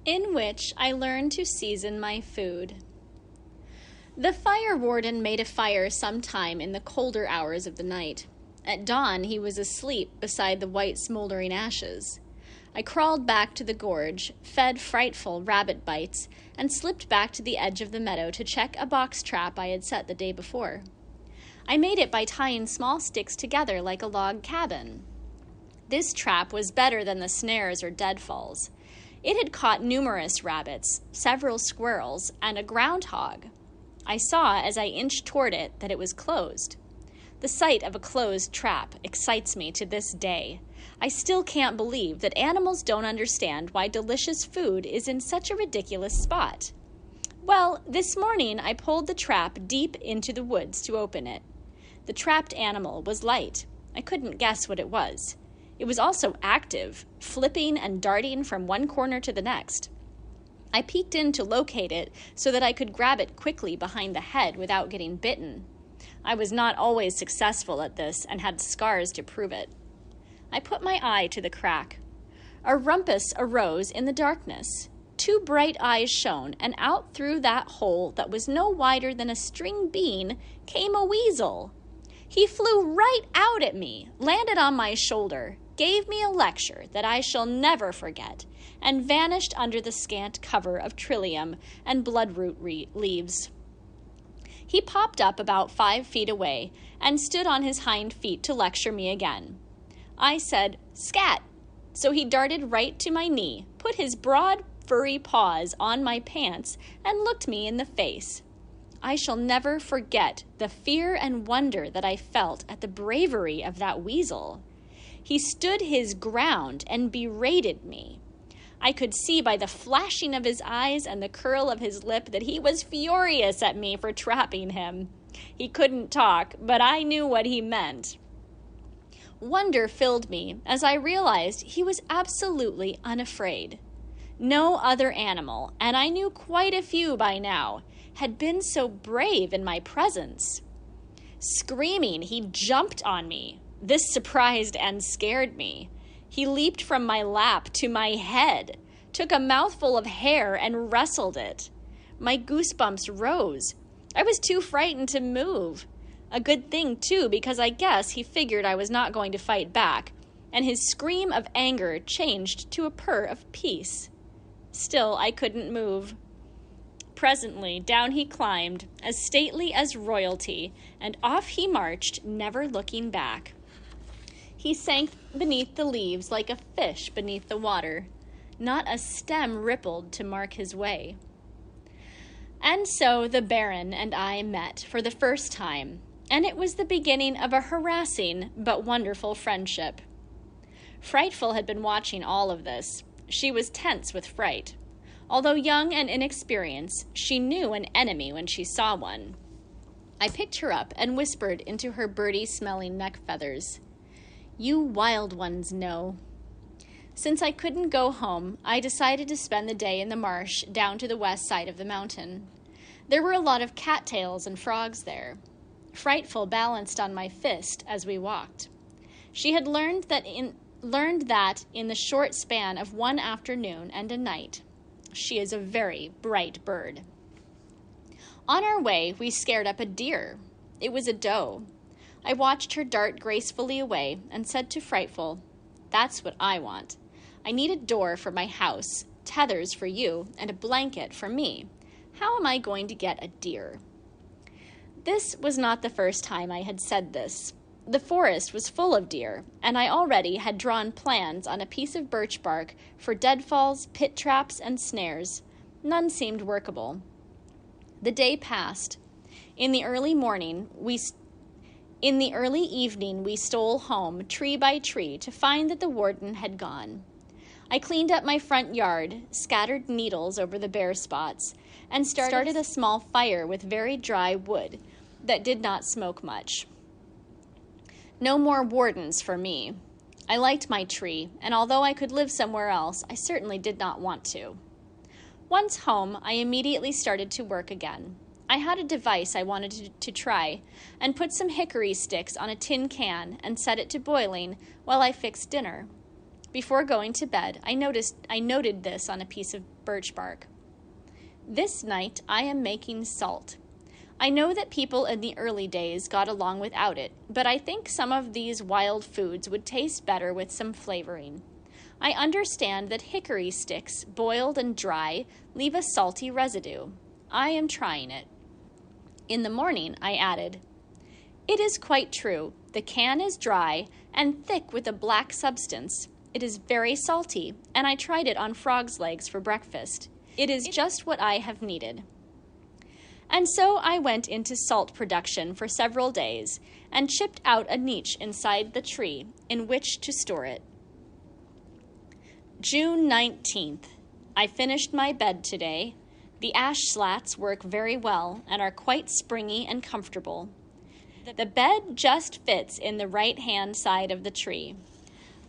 in which I learned to season my food. The fire warden made a fire sometime in the colder hours of the night. At dawn, he was asleep beside the white smoldering ashes. I crawled back to the gorge, fed Frightful rabbit bites, and slipped back to the edge of the meadow to check a box trap I had set the day before. I made it by tying small sticks together like a log cabin. This trap was better than the snares or deadfalls. It had caught numerous rabbits, several squirrels, and a groundhog. I saw as I inched toward it that it was closed. The sight of a closed trap excites me to this day. I still can't believe that animals don't understand why delicious food is in such a ridiculous spot. Well, this morning I pulled the trap deep into the woods to open it. The trapped animal was light. I couldn't guess what it was. It was also active, flipping and darting from one corner to the next. I peeked in to locate it so that I could grab it quickly behind the head without getting bitten. I was not always successful at this and had scars to prove it. I put my eye to the crack. A rumpus arose in the darkness. Two bright eyes shone, and out through that hole that was no wider than a string bean came a weasel. He flew right out at me, landed on my shoulder, gave me a lecture that I shall never forget, and vanished under the scant cover of trillium and bloodroot leaves. He popped up about 5 feet away and stood on his hind feet to lecture me again. I said, "Scat!" So he darted right to my knee, put his broad, furry paws on my pants, and looked me in the face. I shall never forget the fear and wonder that I felt at the bravery of that weasel. He stood his ground and berated me. I could see by the flashing of his eyes and the curl of his lip that he was furious at me for trapping him. He couldn't talk, but I knew what he meant. Wonder filled me as I realized he was absolutely unafraid. No other animal, and I knew quite a few by now, had been so brave in my presence. Screaming, he jumped on me. This surprised and scared me. He leaped from my lap to my head, took a mouthful of hair and wrestled it. My goosebumps rose. I was too frightened to move. A good thing, too, because I guess he figured I was not going to fight back, and his scream of anger changed to a purr of peace. Still, I couldn't move. Presently, down he climbed, as stately as royalty, and off he marched, never looking back. He sank beneath the leaves like a fish beneath the water. Not a stem rippled to mark his way. And so the Baron and I met for the first time, and it was the beginning of a harassing but wonderful friendship. Frightful had been watching all of this. She was tense with fright. Although young and inexperienced, she knew an enemy when she saw one. I picked her up and whispered into her birdie-smelling neck feathers, "You wild ones know." Since I couldn't go home, I decided to spend the day in the marsh down to the west side of the mountain. There were a lot of cattails and frogs there. Frightful balanced on my fist as we walked. She had learned that in the short span of one afternoon and a night. She is a very bright bird. On our way, we scared up a deer. It was a doe. I watched her dart gracefully away and said to Frightful, "That's what I want. I need a door for my house, tethers for you, and a blanket for me. How am I going to get a deer?" This was not the first time I had said this. The forest was full of deer, and I already had drawn plans on a piece of birch bark for deadfalls, pit traps, and snares. None seemed workable. The day passed. In the early evening, we stole home, tree by tree, to find that the warden had gone. I cleaned up my front yard, scattered needles over the bare spots, and started a small fire with very dry wood that did not smoke much. No more wardens for me. I liked my tree, and although I could live somewhere else, I certainly did not want to. Once home, I immediately started to work again. I had a device I wanted to try, and put some hickory sticks on a tin can and set it to boiling while I fixed dinner. Before going to bed, I noted this on a piece of birch bark. This night I am making salt. I know that people in the early days got along without it, but I think some of these wild foods would taste better with some flavoring. I understand that hickory sticks, boiled and dry, leave a salty residue. I am trying it. In the morning, I added, "It is quite true. The can is dry and thick with a black substance. It is very salty, and I tried it on frog's legs for breakfast. It is just what I have needed." And so I went into salt production for several days and chipped out a niche inside the tree in which to store it. June 19th. I finished my bed today. The ash slats work very well and are quite springy and comfortable. The bed just fits in the right-hand side of the tree.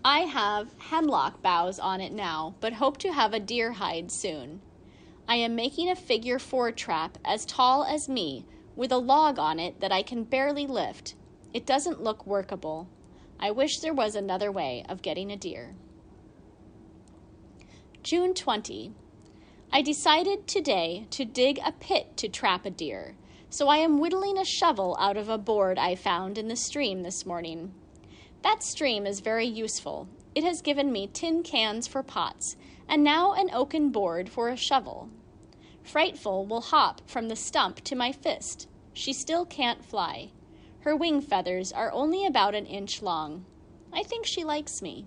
I have hemlock boughs on it now, but hope to have a deer hide soon. I am making a figure 4 trap as tall as me with a log on it that I can barely lift. It doesn't look workable. I wish there was another way of getting a deer. June 20. I decided today to dig a pit to trap a deer, so I am whittling a shovel out of a board I found in the stream this morning. That stream is very useful. It has given me tin cans for pots, and now an oaken board for a shovel. Frightful will hop from the stump to my fist. She still can't fly. Her wing feathers are only about an inch long. I think she likes me.